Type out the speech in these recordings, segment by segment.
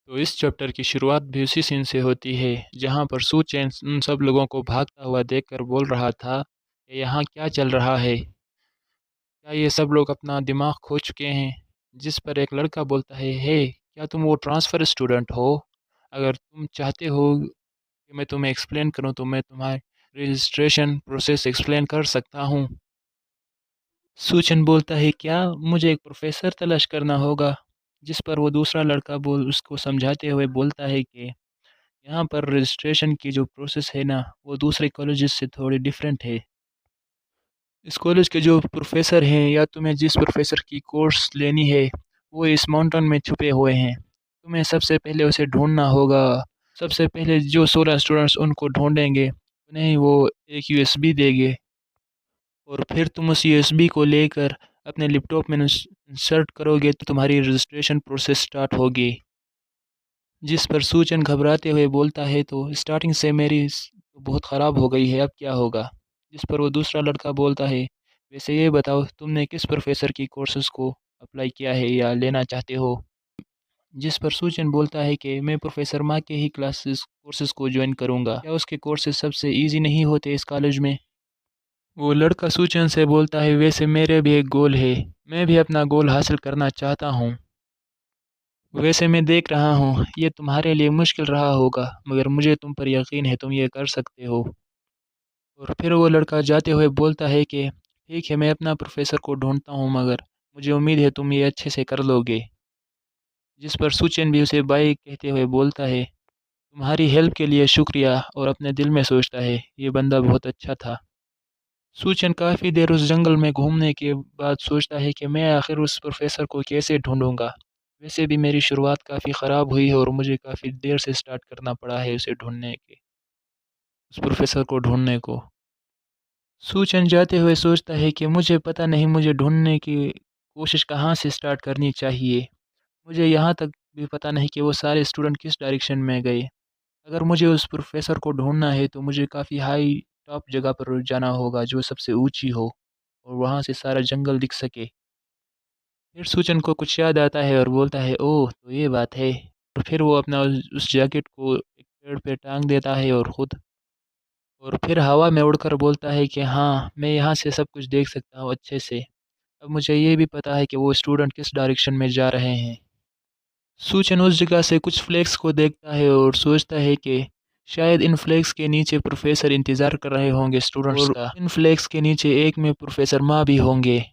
तो इस चैप्टर की शुरुआत भी उसी सीन से होती है जहाँ पर सू चेन उन सब लोगों को भागता हुआ देखकर बोल रहा था कि यहाँ क्या चल रहा है। क्या ये सब लोग अपना दिमाग खो चुके हैं। जिस पर एक लड़का बोलता है, हे क्या तुम वो ट्रांसफ़र स्टूडेंट हो? अगर तुम चाहते हो कि मैं तुम्हें एक्सप्लेन करूँ तो मैं तुम्हारी रजिस्ट्रेशन प्रोसेस एक्सप्लेन कर सकता हूँ। सूचन बोलता है, क्या मुझे एक प्रोफ़ेसर तलाश करना होगा? जिस पर वो दूसरा लड़का बोल उसको समझाते हुए बोलता है कि यहाँ पर रजिस्ट्रेशन की जो प्रोसेस है ना, वो दूसरे कॉलेजेस से थोड़ी डिफरेंट है। इस कॉलेज के जो प्रोफ़ेसर हैं या तुम्हें जिस प्रोफ़ेसर की कोर्स लेनी है, वो इस माउंटेन में छुपे हुए हैं। तुम्हें सबसे पहले उसे ढूँढना होगा। सबसे पहले जो 16 स्टूडेंट्स उनको ढूँढेंगे, उन्हें वो एक यूएसबी देंगे और फिर तुम उस यूएसबी को लेकर अपने लैपटॉप में इंसर्ट करोगे तो तुम्हारी रजिस्ट्रेशन प्रोसेस स्टार्ट होगी। जिस पर सूचन घबराते हुए बोलता है, तो स्टार्टिंग से मेरी बहुत ख़राब हो गई है, अब क्या होगा? जिस पर वो दूसरा लड़का बोलता है, वैसे ये बताओ तुमने किस प्रोफ़ेसर की कोर्सेज़ को अप्लाई किया है या लेना चाहते हो? जिस पर सूचन बोलता है कि मैं प्रोफ़ेसर मा के ही कोर्सेज़ को जॉइन करूँगा। क्या उसके कोर्सेज़ सबसे ईज़ी नहीं होते इस कॉलेज में? वो लड़का सूचन से बोलता है, वैसे मेरे भी एक गोल है। मैं भी अपना गोल हासिल करना चाहता हूँ। वैसे मैं देख रहा हूँ, ये तुम्हारे लिए मुश्किल रहा होगा, मगर मुझे तुम पर यकीन है तुम ये कर सकते हो। और फिर वो लड़का जाते हुए बोलता है कि ठीक है, मैं अपना प्रोफ़ेसर को ढूँढता हूँ मगर मुझे उम्मीद है तुम ये अच्छे से कर लोगे। जिस पर सुचेन भी उसे बाय कहते हुए बोलता है, तुम्हारी हेल्प के लिए शुक्रिया, और अपने दिल में सोचता है, ये बंदा बहुत अच्छा था। सुचेन काफ़ी देर उस जंगल में घूमने के बाद सोचता है कि मैं आखिर उस प्रोफ़ेसर को कैसे ढूँढूँगा। वैसे भी मेरी शुरुआत काफ़ी ख़राब हुई है और मुझे काफ़ी देर से स्टार्ट करना पड़ा है उस प्रोफ़ेसर को ढूँढने को। सूचन जाते हुए सोचता है कि मुझे पता नहीं मुझे ढूँढने की कोशिश कहाँ से स्टार्ट करनी चाहिए। मुझे यहाँ तक भी पता नहीं कि वो सारे स्टूडेंट किस डायरेक्शन में गए। अगर मुझे उस प्रोफ़ेसर को ढूँढना है तो मुझे काफ़ी हाई टॉप जगह पर जाना होगा जो सबसे ऊँची हो और वहाँ से सारा जंगल दिख सके। फिर सूचन को कुछ याद आता है और बोलता है, ओह! तो ये बात है। और फिर वो अपना उस जैकेट को एक पेड़ पे टाँग देता है और फिर हवा में उड़कर बोलता है कि हाँ, मैं यहाँ से सब कुछ देख सकता हूँ अच्छे से। अब मुझे ये भी पता है कि वो स्टूडेंट किस डायरेक्शन में जा रहे हैं। सूचन उस जगह से कुछ फ्लैग्स को देखता है और सोचता है कि शायद इन फ्लैग्स के नीचे प्रोफ़ेसर इंतज़ार कर रहे होंगे स्टूडेंट्स का। इन फ्लैग्स के नीचे एक में प्रोफ़ेसर माँ भी होंगे।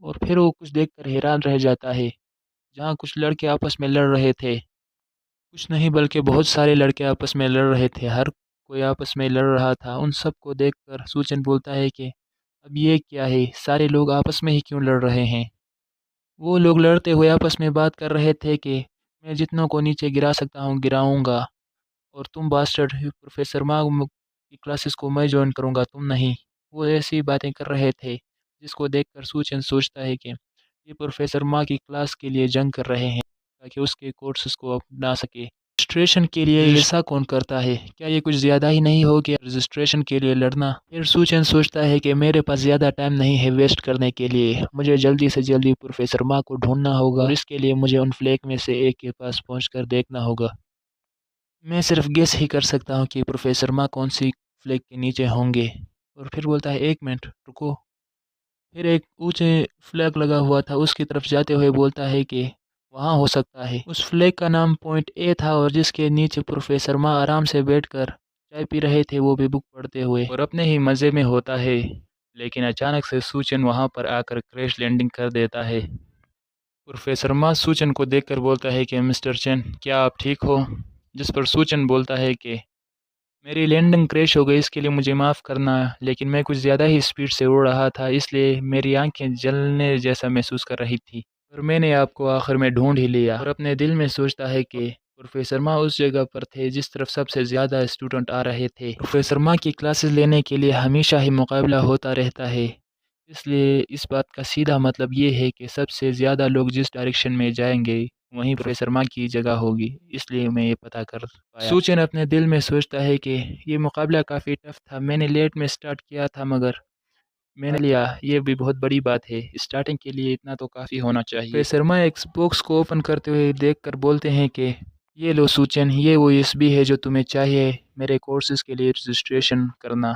और फिर वो कुछ देखकर हैरान रह जाता है, जहाँ कुछ लड़के आपस में लड़ रहे थे। कुछ नहीं बल्कि बहुत सारे लड़के आपस में लड़ रहे थे, हर कोई आपस में लड़ रहा था। उन सबको देखकर सूचन बोलता है कि अब ये क्या है? सारे लोग आपस में ही क्यों लड़ रहे हैं? वो लोग लड़ते हुए आपस में बात कर रहे थे कि मैं जितनों को नीचे गिरा सकता हूँ गिराऊँगा, और तुम बास्टर्ड प्रोफ़ेसर मार्ग की क्लासेस को मैं जॉइन करूँगा, तुम नहीं। वो ऐसी बातें कर रहे थे, जिसको देखकर सूचन सोचता है कि ये प्रोफ़ेसर माँ की क्लास के लिए जंग कर रहे हैं, ताकि उसके कोर्सेज़ को अपना सके। रजिस्ट्रेशन के लिए ऐसा कौन करता है? क्या ये कुछ ज़्यादा ही नहीं हो गया रजिस्ट्रेशन के लिए लड़ना? फिर सूचन सोचता है कि मेरे पास ज़्यादा टाइम नहीं है वेस्ट करने के लिए। मुझे जल्दी से जल्दी प्रोफ़ेसर माँ को ढूँढना होगा और इसके लिए मुझे उन फ्लैग में से एक के पास पहुँचकर देखना होगा। मैं सिर्फ़ गेस ही कर सकता हूँ कि प्रोफ़ेसर माँ कौन-सी फ्लैग के नीचे होंगे। और फिर बोलता है, 1 मिनट रुको। फिर एक ऊँचे फ्लैग लगा हुआ था उसकी तरफ जाते हुए बोलता है कि वहाँ हो सकता है। उस फ्लैग का नाम पॉइंट ए था और जिसके नीचे प्रोफ़ेसर माँ आराम से बैठकर चाय पी रहे थे, वो भी बुक पढ़ते हुए और अपने ही मज़े में होता है। लेकिन अचानक से सूचन वहाँ पर आकर क्रैश लैंडिंग कर देता है। प्रोफ़ेसर मा सूचन को देखकर बोलता है कि मिस्टर चेन, क्या आप ठीक हो? जिस पर सूचन बोलता है कि मेरी लैंडिंग क्रैश हो गई, इसके लिए मुझे माफ़ करना, लेकिन मैं कुछ ज़्यादा ही स्पीड से उड़ रहा था, इसलिए मेरी आँखें जलने जैसा महसूस कर रही थी और मैंने आपको आखिर में ढूँढ ही लिया। और अपने दिल में सोचता है कि प्रोफ़ेसर मा उस जगह पर थे जिस तरफ सबसे ज़्यादा स्टूडेंट आ रहे थे। प्रोफ़ेसर मा की क्लासेस लेने के लिए हमेशा ही मुकाबला होता रहता है। इसलिए इस बात का सीधा मतलब ये है कि सबसे ज़्यादा लोग जिस डायरेक्शन में जाएँगे, वहीं प्रोफ़ेसर माँ की जगह होगी, इसलिए मैं ये पता कर पाया। सूचन अपने दिल में सोचता है कि ये मुकाबला काफ़ी टफ़ था, मैंने लेट में स्टार्ट किया था मगर मैंने लिया, ये भी बहुत बड़ी बात है। स्टार्टिंग के लिए इतना तो काफ़ी होना चाहिए। प्रोफ़ेसर माँ एक बॉक्स को ओपन करते हुए देखकर बोलते हैं कि ये लो सूचन, ये वो यूएसबी है जो तुम्हें चाहिए मेरे कोर्सेज़ के लिए रजिस्ट्रेशन करना।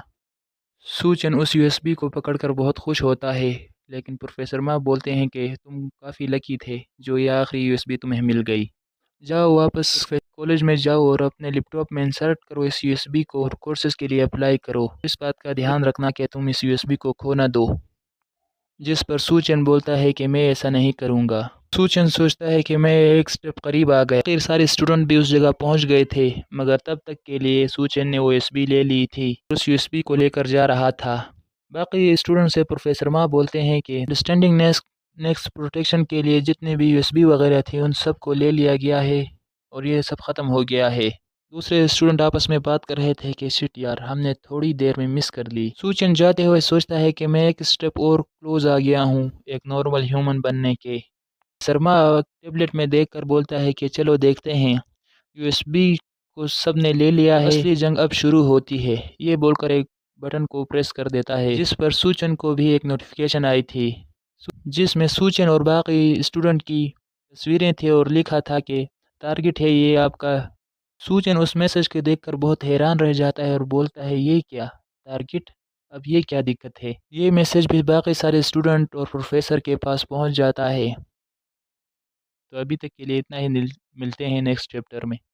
सूचन उस यूएसबी को पकड़कर बहुत खुश होता है, लेकिन प्रोफ़ेसर मा बोलते हैं कि तुम काफ़ी लकी थे, जो ये आखिरी यूएसबी तुम्हें मिल गई। जाओ वापस कॉलेज में जाओ और अपने लैपटॉप में इंसर्ट करो इस यूएसबी को और कोर्सेज़ के लिए अप्लाई करो। इस बात का ध्यान रखना कि तुम इस यूएसबी को खो ना दो। जिस पर सूचन बोलता है कि मैं ऐसा नहीं करूँगा। सूचन सोचता है कि मैं एक स्टेप करीब आ गया। आखिर सारे स्टूडेंट भी उस जगह पहुंच गए थे, मगर तब तक के लिए सूचन ने वो यूएसबी ले ली थी। उस यूएसबी को लेकर जा रहा था। बाकी स्टूडेंट से प्रोफेसर मा बोलते हैं कि अंडरस्टैंडिंग नेक्स्ट प्रोटेक्शन के लिए जितने भी यूएसबी वगैरह थे उन सब को ले लिया गया है और ये सब ख़त्म हो गया है। दूसरे स्टूडेंट आपस में बात कर रहे थे कि शिट यार, हमने थोड़ी देर में मिस कर ली। सूचन जाते हुए सोचता है कि मैं एक स्टेप और क्लोज आ गया हूँ एक नॉर्मल ह्यूमन बनने के। शर्मा टेबलेट में देखकर बोलता है कि चलो देखते हैं। यूएसबी को सबने ले लिया है, असली जंग अब शुरू होती है। ये बोलकर एक बटन को प्रेस कर देता है, जिस पर सूचन को भी एक नोटिफिकेशन आई थी, जिसमें सूचन और बाकी स्टूडेंट की तस्वीरें थी और लिखा था कि टारगेट है ये आपका। सूचन उस मैसेज को देखकर बहुत हैरान रह जाता है और बोलता है ये क्या टारगेट, अब ये क्या दिक्कत है। ये मैसेज भी बाकी सारे स्टूडेंट और प्रोफेसर के पास पहुंच जाता है। तो अभी तक के लिए इतना ही, मिलते हैं नेक्स्ट चैप्टर में।